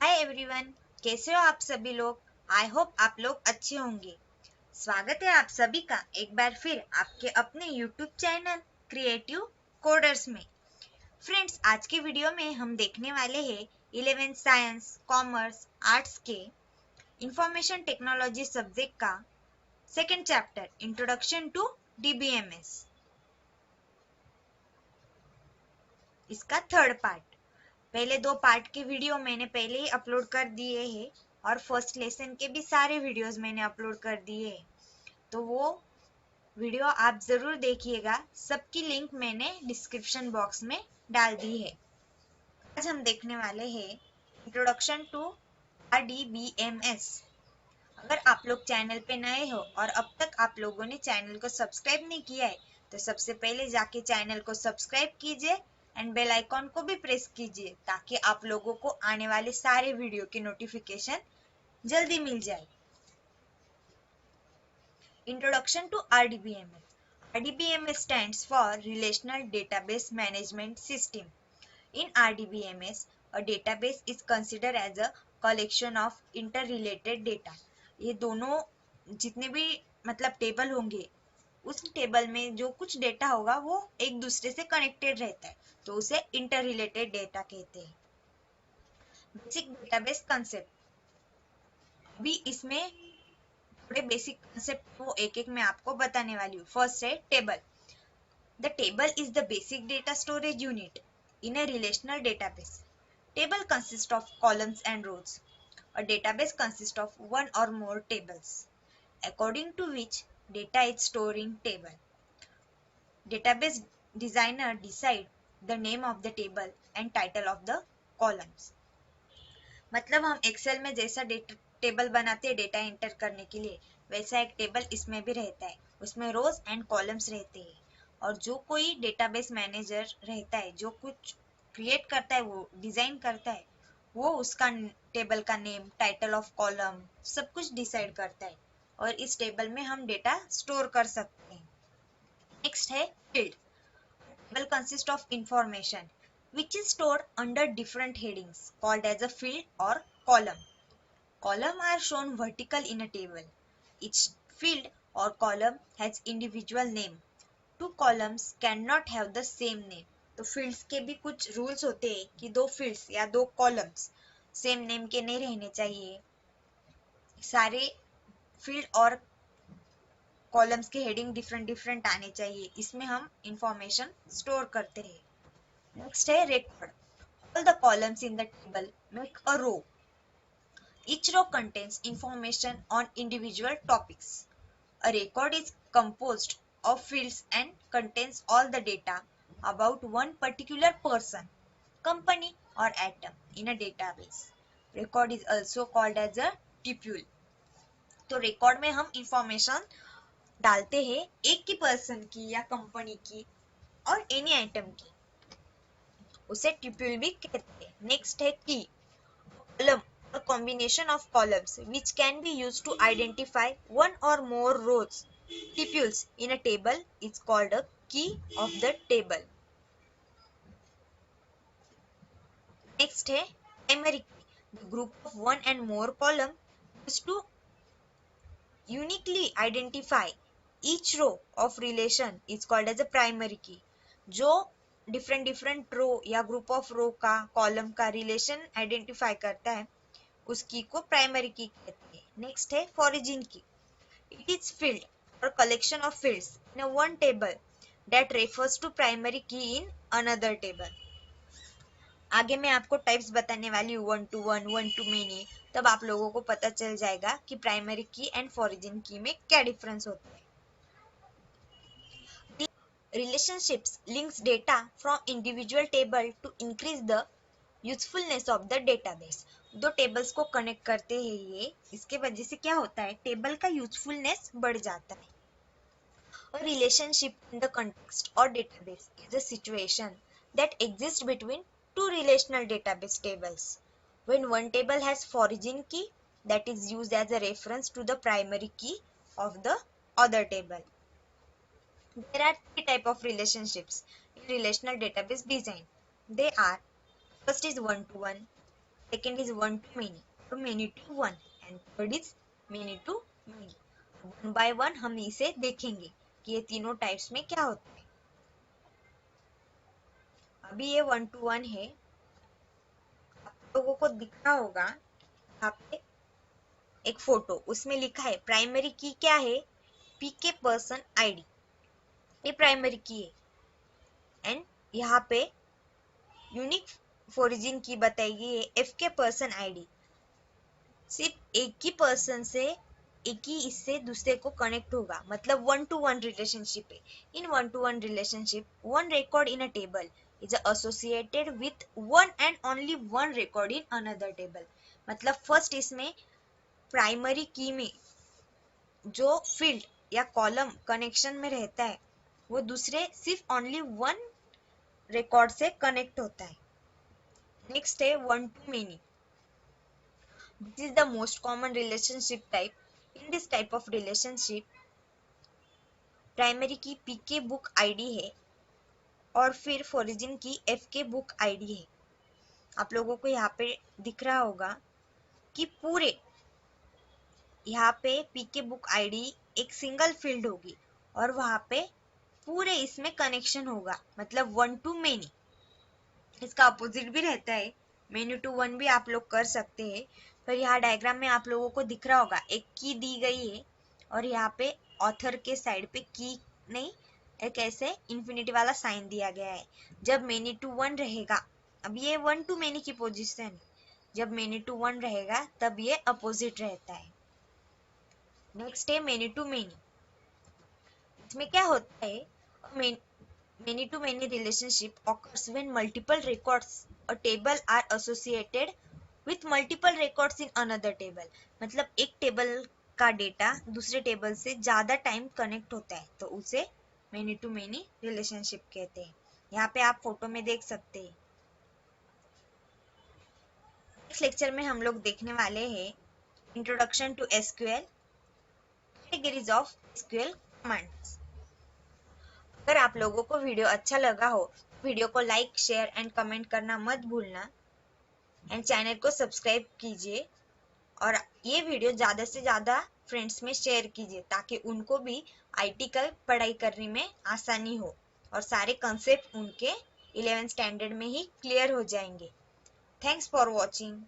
Hi everyone, कैसे हो आप सभी लोग। आई होप आप लोग अच्छे होंगे। स्वागत है आप सभी का एक बार फिर आपके अपने यूट्यूब चैनल क्रिएटिव कोडर्स में। फ्रेंड्स, आज के वीडियो में हम देखने वाले हैं 11th साइंस कॉमर्स आर्ट्स के इंफॉर्मेशन टेक्नोलॉजी सब्जेक्ट का second chapter introduction to DBMS, इसका थर्ड पार्ट। पहले दो पार्ट के वीडियो मैंने पहले ही अपलोड कर दिए हैं और फर्स्ट लेसन के भी सारे वीडियोस मैंने अपलोड कर दिए हैं, तो वो वीडियो आप ज़रूर देखिएगा। सबकी लिंक मैंने डिस्क्रिप्शन बॉक्स में डाल दी है। आज हम देखने वाले हैं इंट्रोडक्शन टू RDBMS। अगर आप लोग चैनल पे नए हो और अब तक आप लोगों ने चैनल को सब्सक्राइब नहीं किया है तो सबसे पहले जाके चैनल को सब्सक्राइब कीजिए एंड बेल आइकॉन को भी प्रेस कीजिए ताकि आप लोगों को आने वाले सारे वीडियो की नोटिफिकेशन जल्दी मिल जाए। Introduction to RDBMS. RDBMS stands for Relational Database Management System. In RDBMS, a database is considered as a collection of interrelated data. ये दोनों जितने भी मतलब टेबल होंगे, उस टेबल में जो कुछ डेटा होगा वो एक दूसरे से कनेक्टेड रहता है, तो उसे इंटर रिलेटेड डेटा कहते हैं। बेसिक डेटाबेस कंसेप्ट, अभी इसमें थोड़े बेसिक कंसेप्ट वो एक एक मैं आपको बताने वाली हूँ। फर्स्ट है table. The table is the basic data storage unit in a relational database. Table consists of columns and rows. A database consists of one or more tables, according to which data is stored in table. Database designer decide the name of the table and title of the columns. मतलब हम Excel में जैसा table बनाते हैं data enter करने के लिए, वैसा एक टेबल इसमें भी रहता है। उसमें रोज एंड कॉलम्स रहते हैं और जो कोई डेटाबेस मैनेजर रहता है, जो कुछ क्रिएट करता है, वो डिजाइन करता है, वो उसका टेबल का नेम, टाइटल ऑफ कॉलम सब कुछ डिसाइड करता है और इस टेबल में हम डेटा स्टोर कर सकते हैं। नेक्स्ट है field. Table consists of information which is stored under different headings called as a field or column. Columns are shown vertical in a table. Each field or column has individual name. Two columns cannot have the same name. तो fields के भी कुछ rules होते हैं कि दो fields या दो columns same name के नहीं रहने चाहिए। सारे field और कॉलम्स के हेडिंग डिफरेंट डिफरेंट आने चाहिए। इसमें हम इंफॉर्मेशन स्टोर करते हैं। नेक्स्ट है record. All the columns in the table make a row. Each row contains information on individual topics. A record is composed of fields and contains all the data about one particular person, company or atom in a database. Record is also called as a tuple. तो record में हम information डालते हैं एक की person की या company की और एनी आइटम की, उसे ट्यूपल भी कहते हैं। नेक्स्ट है की। Column, a combination of columns which can be used to identify one or more rows, tuples in a table is called a key of the table. Next है primary key, the group of one and more column used to uniquely identify each row of relation is called as a primary key. जो different different रो या group of रो का column का relation identify करता है, उस की को प्राइमरी की कहते हैं। नेक्स्ट है foreign key. It is field और collection of fields in a one table that refers to primary key in another table. आगे मैं आपको टाइप्स बताने वाली हूँ, one two one, one two many, तब आप लोगों को पता चल जाएगा कि प्राइमरी की एंड फॉरिजिन की में क्या डिफरेंस होता है। Relationships links data from individual table to increase the usefulness of the database. दो टेबल्स को कनेक्ट करते हैं ये, इसके वजह से क्या होता है, टेबल का यूजफुलनेस बढ़ जाता है। A relationship in the context or database is a situation that exists between two relational database tables. When one table has origin key that is used as a reference to the primary key of the other table. There are three types of relationships in relational database design. They are: first is one-to-one, second is one to many, तो many to one, and third is many to many. One by one हम इसे देखेंगे कि ये तीनों types में क्या होता है. अभी ये वन टू वन है, आप लोगों को दिख रहा होगा यहाँ पे एक फोटो, उसमें लिखा है प्राइमरी की क्या है, पीके पर्सन आईडी, ये प्राइमरी की है. एंड यहाँ पे यूनिक ओरिजिन की बताई गई है एफ के पर्सन आईडी. सिर्फ एक ही पर्सन से एक ही इससे दूसरे को कनेक्ट होगा, मतलब वन टू वन रिलेशनशिप है. In one two one relationship one record in a table is associated with one and only one record in another table. मतलब फर्स्ट इसमें प्राइमरी की में जो फील्ड या कॉलम कनेक्शन में रहता है वो दूसरे सिर्फ ओनली वन रिकॉर्ड से कनेक्ट होता है. नेक्स्ट है one two many. This is the most common relationship type. In this type of relationship primary की पीके बुक आईडी है और फिर ओरिजिन की एफ के बुक आईडी है. आप लोगों को यहाँ पे दिख रहा होगा कि पूरे यहाँ पे पीके बुक आईडी एक सिंगल फील्ड होगी और वहाँ पे पूरे इसमें कनेक्शन होगा, मतलब वन टू मेनी. इसका अपोजिट भी रहता है, मेनी टू वन भी आप लोग कर सकते हैं. पर यहाँ डायग्राम में आप लोगों को दिख रहा होगा एक की दी गई है और यहाँ पे ऑथर के साइड पे की नहीं, एक ऐसे इन्फिनिटी वाला साइन दिया गया है. जब मेनी टू वन रहेगा, अब ये वन टू मेनी की पोजीशन है, जब मेनी टू वन रहेगा तब ये अपोजिट रहता है. नेक्स्ट है मेनी टू मेनी. इसमें क्या होता है, many to many relationship occurs when multiple records a table are associated with multiple records in another table. मतलब एक टेबल का डेटा दूसरे टेबल से ज्यादा टाइम कनेक्ट होता है तो उसे many to many रिलेशनशिप कहते हैं. यहाँ पे आप फोटो में देख सकते हैं. इस लेक्चर में हम लोग देखने वाले हैं introduction to SQL, categories of SQL commands. अगर आप लोगों को वीडियो अच्छा लगा हो तो वीडियो को लाइक शेयर एंड कमेंट करना मत भूलना एंड चैनल को सब्सक्राइब कीजिए और ये वीडियो ज़्यादा से ज़्यादा फ्रेंड्स में शेयर कीजिए ताकि उनको भी आईटी का पढ़ाई करने में आसानी हो और सारे कंसेप्ट उनके 11th स्टैंडर्ड में ही क्लियर हो जाएंगे. Thanks for watching.